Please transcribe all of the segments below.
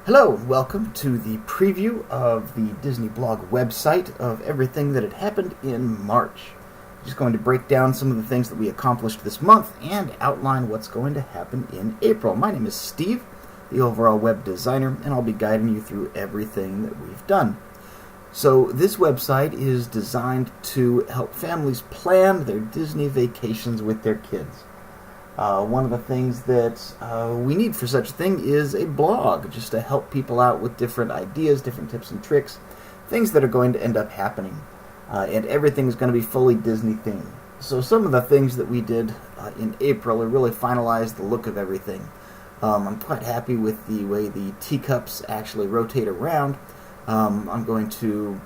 Hello, welcome to the preview of the Disney blog website of everything that had happened in March. I'm just going to break down some of the things that we accomplished this month and outline what's going to happen in April. My name is Steve, the overall web designer, and I'll be guiding you through everything that we've done. So this website is designed to help families plan their Disney vacations with their kids. One of the things that we need for such a thing is a blog, just to help people out with different ideas, different tips and tricks, things that are going to end up happening. And everything is going to be fully Disney themed. So some of the things that we did in April are really finalized the look of everything. I'm quite happy with the way the teacups actually rotate around. I'm going to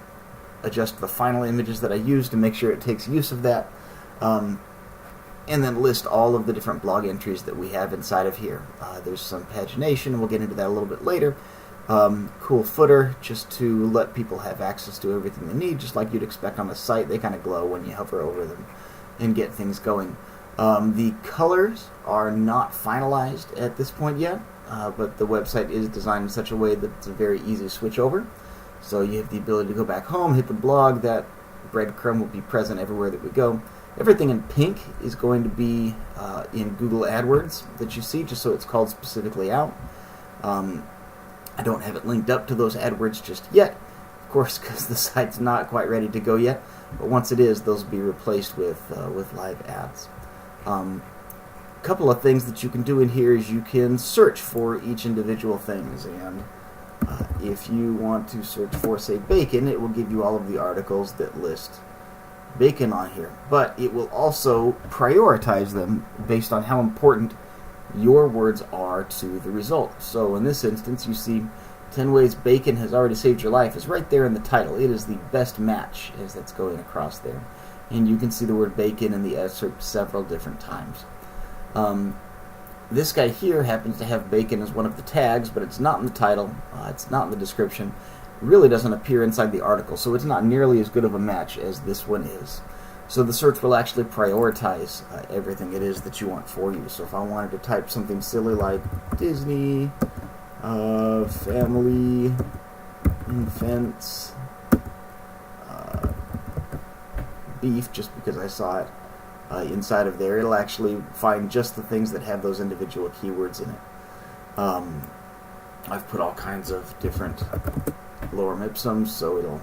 adjust the final images that I use to make sure it takes use of that. And then list all of the different blog entries that we have inside of here. There's some pagination, and we'll get into that a little bit later. Cool footer, just to let people have access to everything they need, just like you'd expect on a site. They kind of glow when you hover over them and get things going. The colors are not finalized at this point yet, but the website is designed in such a way that it's a very easy switch over. So you have the ability to go back home, hit the blog, that breadcrumb will be present everywhere that we go. Everything in pink is going to be in Google AdWords that you see, just so it's called specifically out. I don't have it linked up to those AdWords just yet, of course, because the site's not quite ready to go yet. But once it is, those will be replaced with live ads. A couple of things that you can do in here is you can search for each individual things, and if you want to search for, say, bacon, it will give you all of the articles that list bacon on here, but it will also prioritize them based on how important your words are to the result. So in this instance, you see 10 ways bacon has already saved your life is right there in the title. It is the best match as that's going across there, and you can see the word bacon in the excerpt several different times. This guy here happens to have bacon as one of the tags, but it's not in the title, it's not in the description. Really doesn't appear inside the article, so it's not nearly as good of a match as this one is. So the search will actually prioritize everything it is that you want for you. So if I wanted to type something silly like Disney, family, infants, beef, just because I saw it inside of there, it'll actually find just the things that have those individual keywords in it. I've put all kinds of different lorem ipsums, so it'll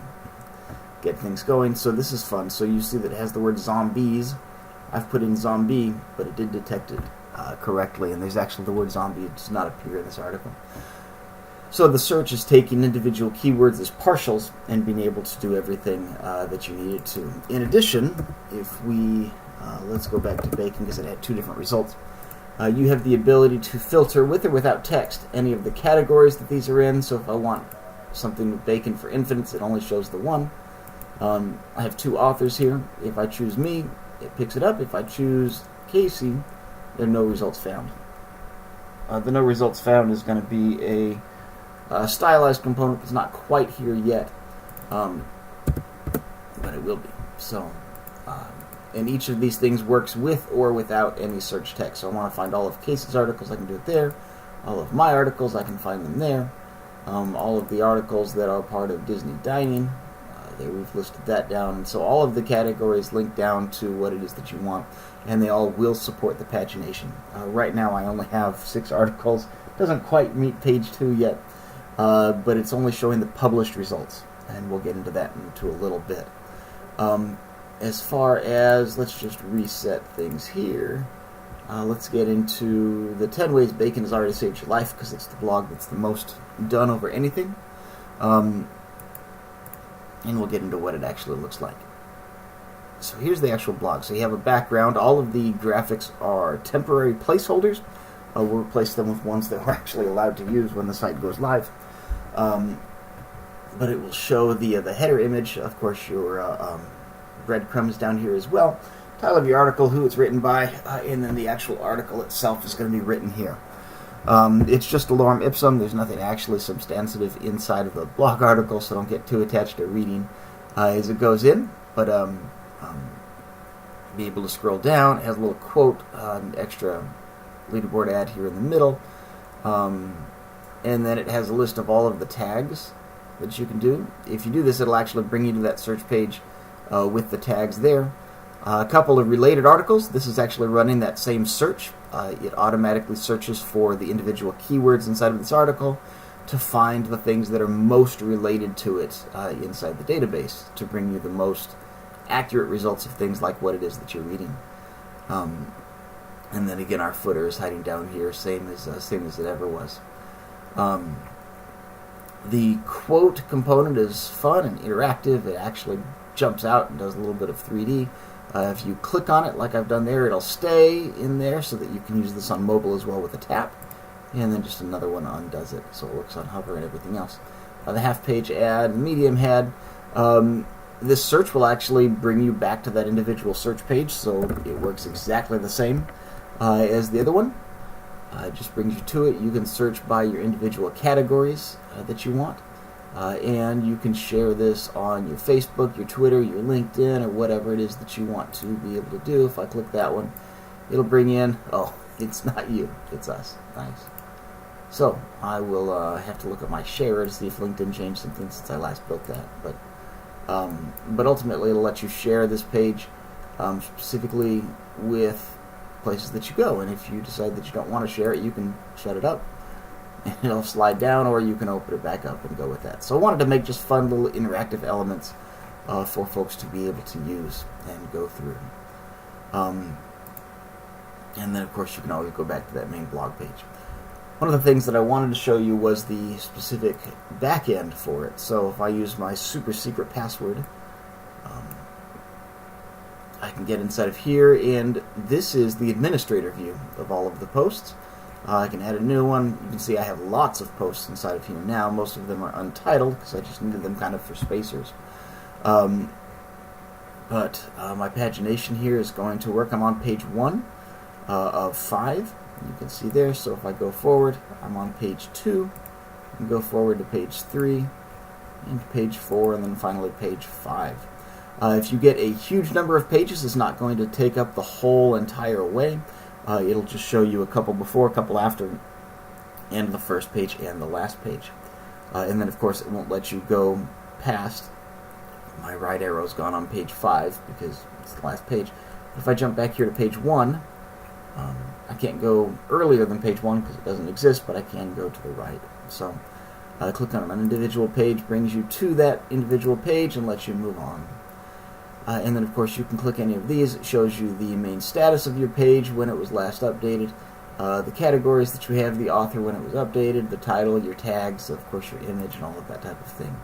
get things going. So this is fun. So you see that it has the word zombies. I've put in zombie, but it did detect it correctly, and there's actually the word zombie. It does not appear in this article. So the search is taking individual keywords as partials and being able to do everything that you need it to. In addition, if we let's go back to bacon because it had two different results. You have the ability to filter with or without text any of the categories that these are in. So if I want something with bacon for infants, it only shows the one. I have two authors here. If I choose me, it picks it up. If I choose Casey, there are no results found. The no results found is going to be a stylized component that's not quite here yet, but it will be. So, and each of these things works with or without any search text. So I want to find all of Casey's articles, I can do it there. All of my articles, I can find them there. All of the articles that are part of Disney Dining, there we've listed that down. And so all of the categories link down to what it is that you want, and they all will support the pagination. Right now I only have 6 articles. Doesn't quite meet page 2 yet, but it's only showing the published results, and we'll get into that into a little bit. As far as, let's just reset things here. Let's get into the 10 ways bacon has already saved your life, because it's the blog that's the most done over anything. And we'll get into what it actually looks like. So here's the actual blog. So you have a background. All of the graphics are temporary placeholders. We'll replace them with ones that we're actually allowed to use when the site goes live. But it will show the header image. Of course, your breadcrumbs down here as well. Title of your article, who it's written by, and then the actual article itself is going to be written here. It's just a lorem ipsum. There's nothing actually substantive inside of the blog article, so don't get too attached to reading as it goes in. But be able to scroll down. It has a little quote, an extra leaderboard ad here in the middle. and then it has a list of all of the tags that you can do. If you do this, it'll actually bring you to that search page with the tags there. A couple of related articles. This is actually running that same search. It automatically searches for the individual keywords inside of this article to find the things that are most related to it inside the database to bring you the most accurate results of things like what it is that you're reading. And then again, our footer is hiding down here, same as it ever was. The quote component is fun and interactive. It actually jumps out and does a little bit of 3D. If you click on it like I've done there, it'll stay in there so that you can use this on mobile as well with a tap. And then just another one undoes it, so it works on hover and everything else. The half-page ad, medium ad. This search will actually bring you back to that individual search page, so it works exactly the same as the other one. It just brings you to it. You can search by your individual categories that you want. And you can share this on your Facebook, your Twitter, your LinkedIn, or whatever it is that you want to be able to do. If I click that one, it'll bring in, oh, it's not you, it's us. Nice. So, I will have to look at my share to see if LinkedIn changed something since I last built that. But ultimately, it'll let you share this page specifically with places that you go. And if you decide that you don't want to share it, you can shut it up. And it'll slide down, or you can open it back up and go with that. So I wanted to make just fun little interactive elements for folks to be able to use and go through. And then, of course, you can always go back to that main blog page. One of the things that I wanted to show you was the specific back end for it. So if I use my super secret password, I can get inside of here, and this is the administrator view of all of the posts. I can add a new one. You can see I have lots of posts inside of here now. Most of them are untitled because I just needed them kind of for spacers. But my pagination here is going to work. I'm on page 1 of 5. You can see there. So if I go forward, I'm on page 2. And go forward to page 3, and page 4, and then finally page 5. If you get a huge number of pages, it's not going to take up the whole entire way. It'll just show you a couple before, a couple after, and the first page and the last page. And then, of course, it won't let you go past. My right arrow's gone on page 5 because it's the last page. If I jump back here to page 1, I can't go earlier than page 1 because it doesn't exist, but I can go to the right. So click on an individual page, brings you to that individual page, and lets you move on. And then, of course, you can click any of these. It shows you the main status of your page, when it was last updated, the categories that you have, the author when it was updated, the title, your tags, of course, your image, and all of that type of thing.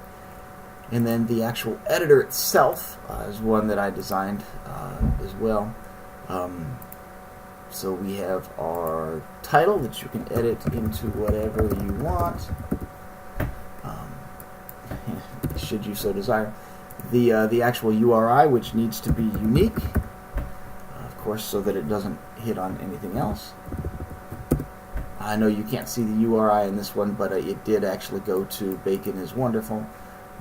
And then the actual editor itself is one that I designed as well. So we have our title that you can edit into whatever you want, should you so desire. The actual URI, which needs to be unique, of course, so that it doesn't hit on anything else. I know you can't see the URI in this one, but it did actually go to Bacon is Wonderful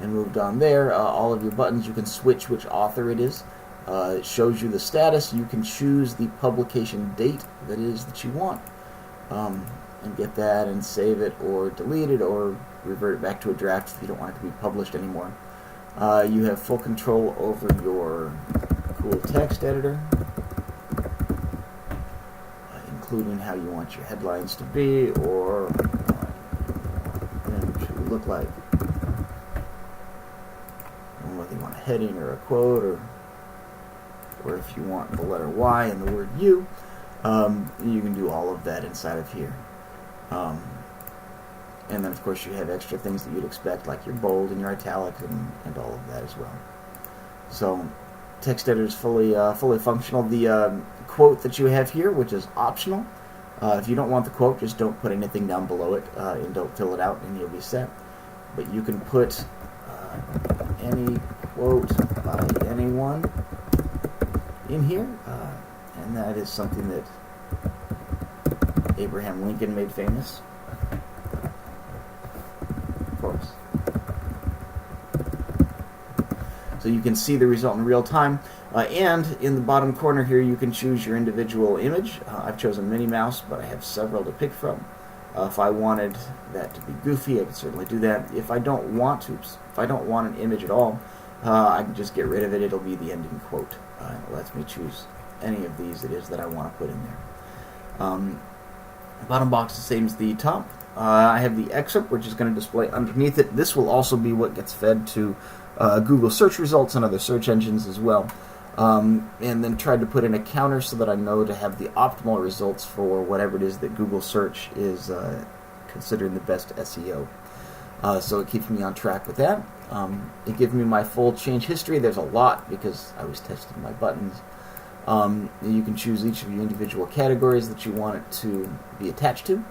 and moved on there. All of your buttons, you can switch which author it is. It shows you the status. You can choose the publication date that is that you want, and get that and save it or delete it or revert it back to a draft if you don't want it to be published anymore. You have full control over your cool text editor, including how you want your headlines to be or them to look like, and whether you want a heading or a quote, or if you want the letter Y and the word U, you can do all of that inside of here. And then, of course, you have extra things that you'd expect, like your bold and your italic and all of that as well. So, text editor is fully functional. The quote that you have here, which is optional, if you don't want the quote, just don't put anything down below it and don't fill it out, and you'll be set. But you can put any quote by anyone in here, and that is something that Abraham Lincoln made famous. Course. So you can see the result in real time, and in the bottom corner here you can choose your individual image. I've chosen Minnie Mouse, but I have several to pick from. If I wanted that to be goofy, I could certainly do that. If I don't want an image at all, I can just get rid of it. It'll be the ending quote. It lets me choose any of these it is that I want to put in there. Bottom box is the same as the top. I have the excerpt, which is going to display underneath it. This will also be what gets fed to Google search results and other search engines as well. And then tried to put in a counter so that I know to have the optimal results for whatever it is that Google search is considering the best SEO. So it keeps me on track with that. It gives me my full change history. There's a lot because I was testing my buttons. You can choose each of your individual categories that you want it to be attached to.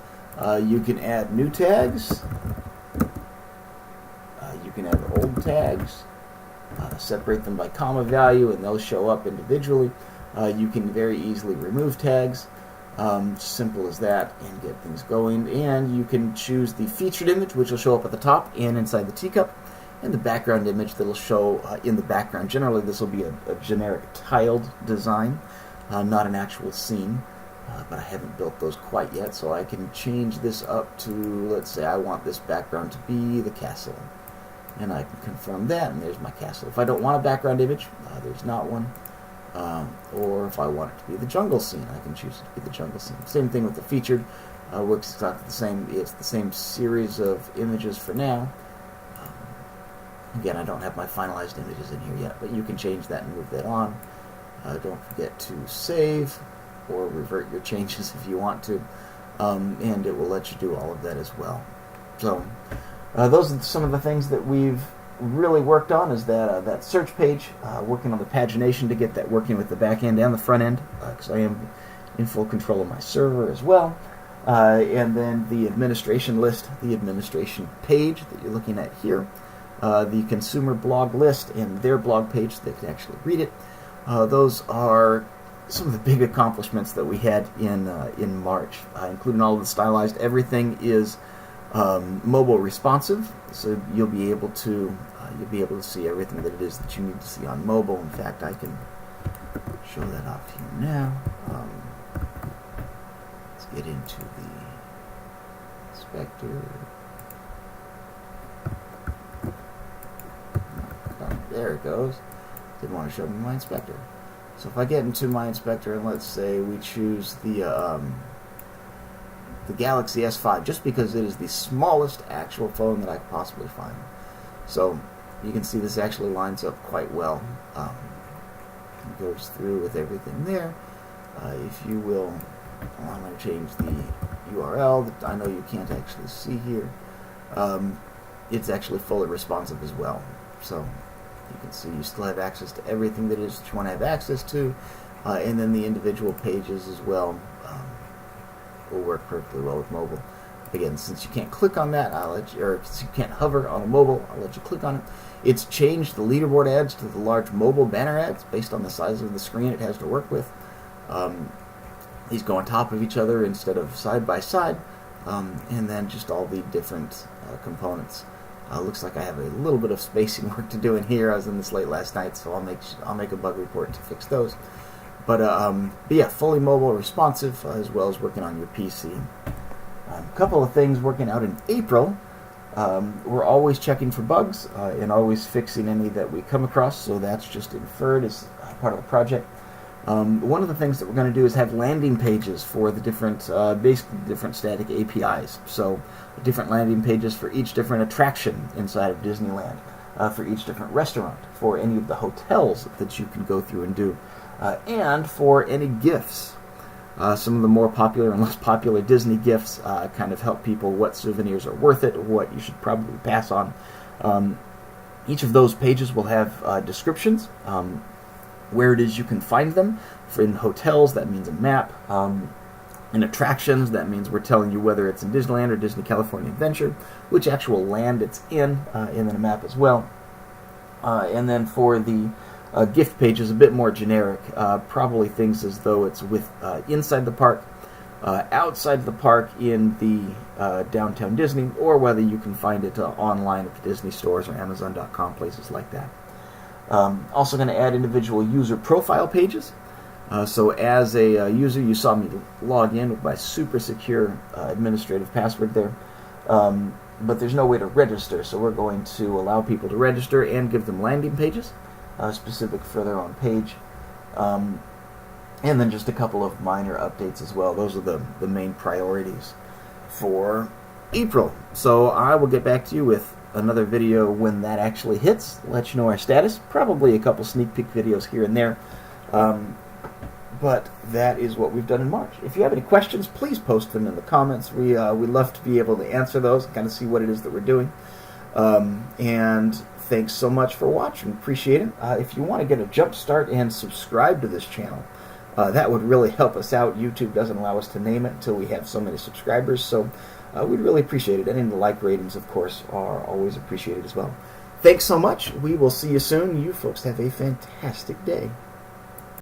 You can add new tags. You can add old tags. Separate them by comma value, and they'll show up individually. You can very easily remove tags, simple as that, and get things going. And you can choose the featured image, which will show up at the top and inside the teacup, and the background image that will show in the background. Generally, this will be a generic tiled design, not an actual scene, but I haven't built those quite yet, so I can change this up to, let's say I want this background to be the castle. And I can confirm that, and there's my castle. If I don't want a background image, there's not one. Or if I want it to be the jungle scene, I can choose it to be the jungle scene. Same thing with the featured. Works exactly the same. It's the same series of images for now. Again, I don't have my finalized images in here yet, but you can change that and move that on. Don't forget to save or revert your changes if you want to, and it will let you do all of that as well. So those are some of the things that we've really worked on, is that search page, working on the pagination to get that working with the back end and the front end, because I am in full control of my server as well. And then the administration list, the administration page that you're looking at here, the consumer blog list and their blog page so they can actually read it. Those are some of the big accomplishments that we had in March, including all of the stylized. Everything is mobile responsive, so you'll be able to see everything that it is that you need to see on mobile. In fact, I can show that off here now. Let's get into the inspector. There it goes. Didn't want to show me my inspector. So if I get into my inspector and let's say we choose the Galaxy S5, just because it is the smallest actual phone that I could possibly find. So you can see this actually lines up quite well. It goes through with everything there. If you will, I'm going to change the URL that I know you can't actually see here. It's actually fully responsive as well. So you can see you still have access to everything that it is that you want to have access to, and then the individual pages as well will work perfectly well with mobile. Again, since you can't click on that, since you can't hover on a mobile, I'll let you click on it. It's changed the leaderboard ads to the large mobile banner ads based on the size of the screen it has to work with. These go on top of each other instead of side by side, and then just all the different components. Looks like I have a little bit of spacing work to do in here. I was in this late last night, so I'll make a bug report to fix those. But yeah, fully mobile responsive, as well as working on your PC. A couple of things working out in April. We're always checking for bugs and always fixing any that we come across, so that's just inferred as part of the project. One of the things that we're going to do is have landing pages for the different, basically different static APIs. So different landing pages for each different attraction inside of Disneyland, for each different restaurant, for any of the hotels that you can go through and do, and for any gifts. Some of the more popular and less popular Disney gifts kind of help people what souvenirs are worth it, or what you should probably pass on. Each of those pages will have descriptions, where it is you can find them. For in hotels, that means a map. In attractions, that means we're telling you whether it's in Disneyland or Disney California Adventure, which actual land it's in, and then a map as well. And then for the gift pages, a bit more generic, probably things as though it's with inside the park, outside the park in the downtown Disney, or whether you can find it online at the Disney stores or Amazon.com, places like that. Also going to add individual user profile pages. So as a user, you saw me log in with my super secure administrative password there. But there's no way to register, so we're going to allow people to register and give them landing pages specific for their own page. And then just a couple of minor updates as well. Those are the main priorities for April. So I will get back to you with another video when that actually hits, let you know our status, probably a couple sneak peek videos here and there. But that is what we've done in March. If you have any questions, please post them in the comments. We love to be able to answer those and kind of see what it is that we're doing. And thanks so much for watching. Appreciate it. If you want to get a jump start and subscribe to this channel, that would really help us out. YouTube doesn't allow us to name it until we have so many subscribers, so we'd really appreciate it. And the like ratings, of course, are always appreciated as well. Thanks so much. We will see you soon. You folks have a fantastic day.